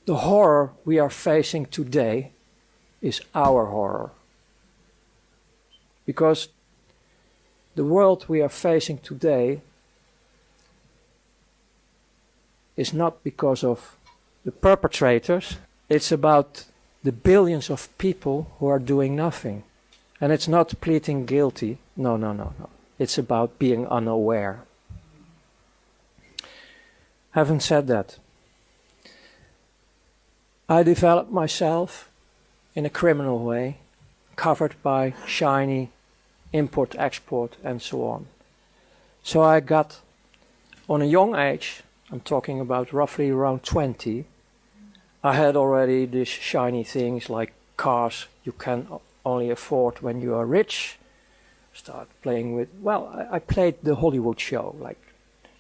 the horror we are facing today is our horror. Because the world we are facing today is not because of the perpetrators, it's about the billions of people who are doing nothing. And it's not pleading guilty, no. It's about being unaware. Having said that, I developed myself in a criminal way, covered by shiny import, export, and so on. So I got, on a young age, I'm talking about roughly around 20, I had already these shiny things like cars you can only afford when you are rich. Start playing with, well, I played the Hollywood show, like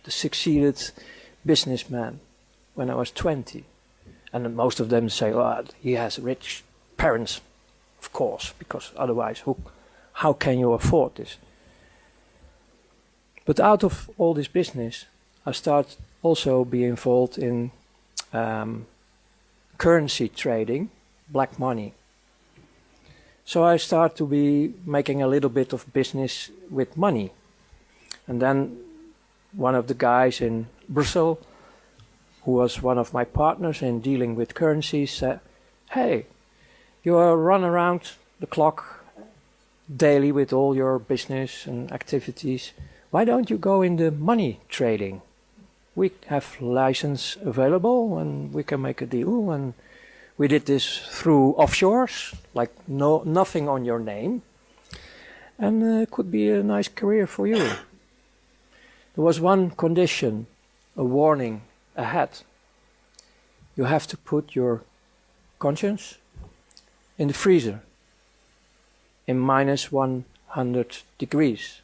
the succeeded businessman when I was 20. And most of them say, oh, he has rich parents, of course, because otherwise how can you afford this? But out of all this business, I started also be involved in currency trading, black money. So I start to be making a little bit of business with money. And then one of the guys in Brussels, who was one of my partners in dealing with currencies, said, hey, you run around the clock daily with all your business and activities. Why don't you go in the money trading? We have license available and we can make a deal. And we did this through offshores, like nothing on your name. And it could be a nice career for you. There was one condition, a warning ahead. You have to put your conscience in the freezer in minus 100 degrees.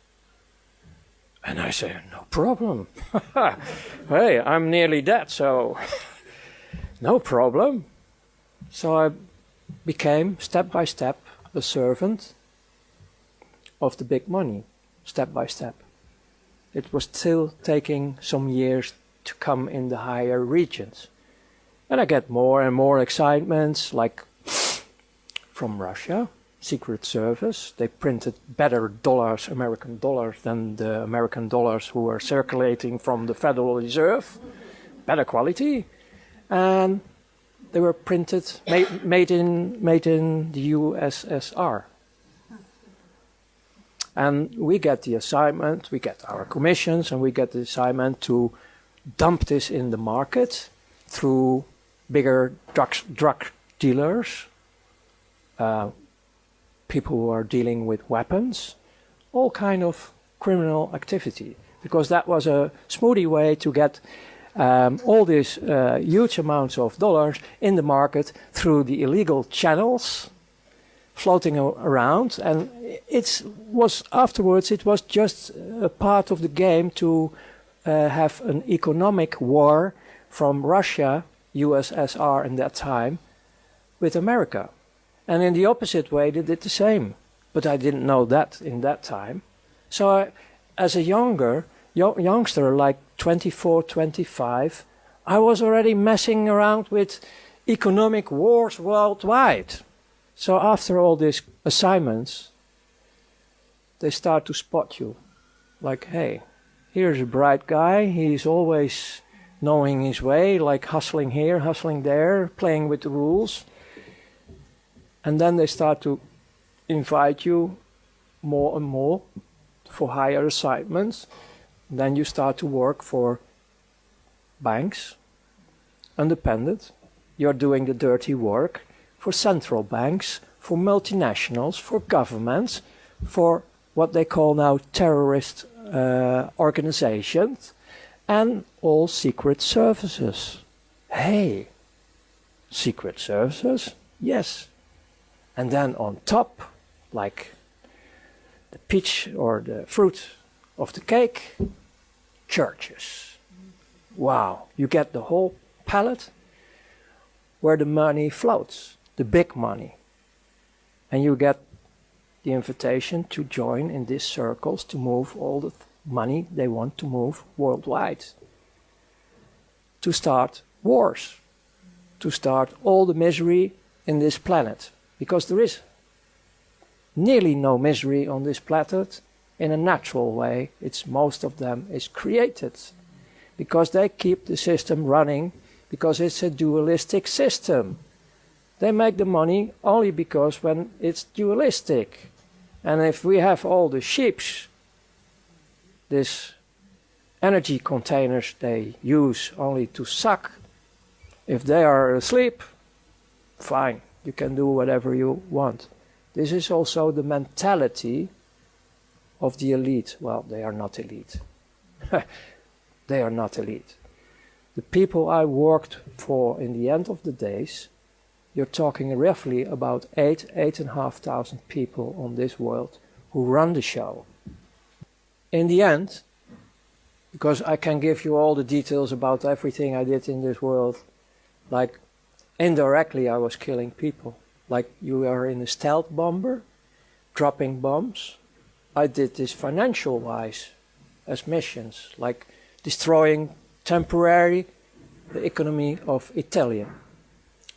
And I say, no problem. Hey, I'm nearly dead, so no problem. So I became, step by step, a servant of the big money, step by step. It was still taking some years to come in the higher regions. And I get more and more excitements, like from Russia, Secret Service. They printed better dollars, American dollars, than the American dollars who were circulating from the Federal Reserve. Better quality. And they were printed, made in the USSR. And we get the assignment, we get our commissions, and we get the assignment to dump this in the market through bigger drug dealers, people who are dealing with weapons, all kind of criminal activity. Because that was a smoothie way to get all these huge amounts of dollars in the market through the illegal channels floating around. And afterwards it was just a part of the game to have an economic war from Russia, USSR in that time, with America. And in the opposite way they did the same. But I didn't know that in that time. So as a youngster, like 24, 25, I was already messing around with economic wars worldwide. So after all these assignments, they start to spot you. Like, hey, here's a bright guy, he's always knowing his way, like hustling here, hustling there, playing with the rules. And then they start to invite you more and more for higher assignments. Then you start to work for banks, independent. You're doing the dirty work for central banks, for multinationals, for governments, for what they call now terrorist organizations, and all secret services. Hey, secret services? Yes. And then on top, like the peach or the fruit of the cake, churches. Wow, you get the whole palette where the money floats, the big money. And you get the invitation to join in these circles to move all the money they want to move worldwide. To start wars, to start all the misery in this planet. Because there is nearly no misery on this planet in a natural way. Most of them is created. Because they keep the system running, because it's a dualistic system. They make the money only because when it's dualistic. And if we have all the ships, these energy containers they use only to suck, if they are asleep, fine, you can do whatever you want. This is also the mentality of the elite. Well, they are not elite. They are not elite. The people I worked for in the end of the days, you're talking roughly about 8,500 people on this world who run the show. In the end, because I can give you all the details about everything I did in this world, like indirectly I was killing people. Like you are in a stealth bomber, dropping bombs. I did this financial-wise as missions, like destroying temporarily the economy of Italy.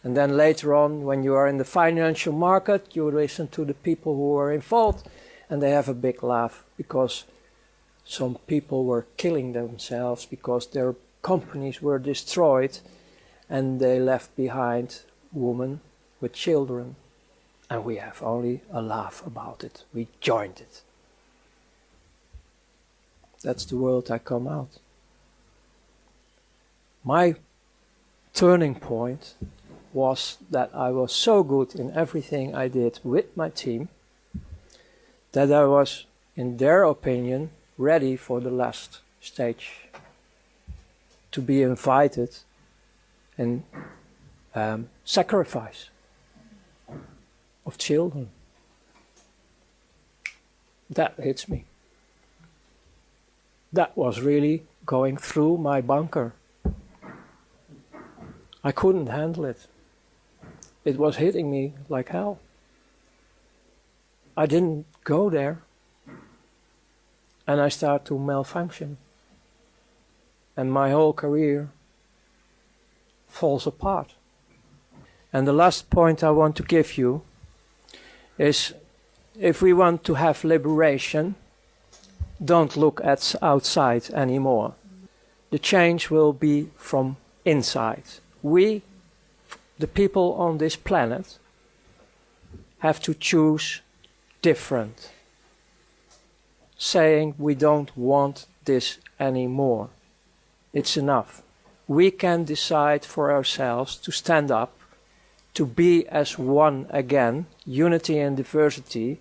And then later on, when you are in the financial market, you listen to the people who are involved, and they have a big laugh because some people were killing themselves because their companies were destroyed and they left behind women with children. And we have only a laugh about it. We joined it. That's the world I come out. My turning point was that I was so good in everything I did with my team that I was, in their opinion, ready for the last stage, to be invited and sacrifice of children. That hits me. That was really going through my bunker. I couldn't handle it. It was hitting me like hell. I didn't go there. And I started to malfunction. And my whole career falls apart. And the last point I want to give you is, if we want to have liberation, don't look at outside anymore. The change will be from inside. We, the people on this planet, have to choose different, saying we don't want this anymore. It's enough. We can decide for ourselves to stand up, to be as one again, unity and diversity,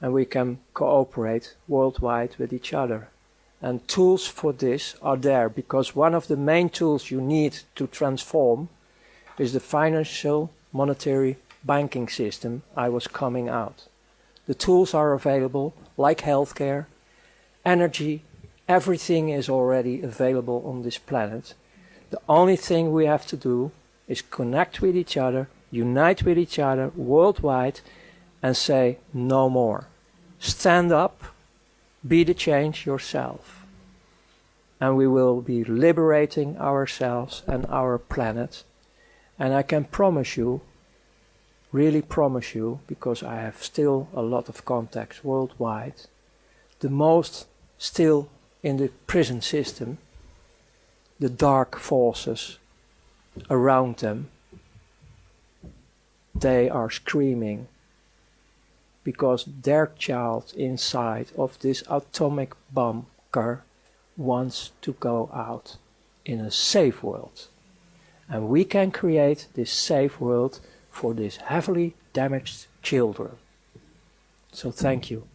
and we can cooperate worldwide with each other. And tools for this are there, because one of the main tools you need to transform is the financial, monetary, banking system I was coming out. The tools are available, like healthcare, energy, everything is already available on this planet. The only thing we have to do is connect with each other, unite with each other worldwide, and say no more. Stand up, be the change yourself. And we will be liberating ourselves and our planet. And I can promise you, really promise you, because I have still a lot of contacts worldwide, the most still in the prison system, the dark forces around them, they are screaming because their child inside of this atomic bunker wants to go out in a safe world. And we can create this safe world for these heavily damaged children. So thank you.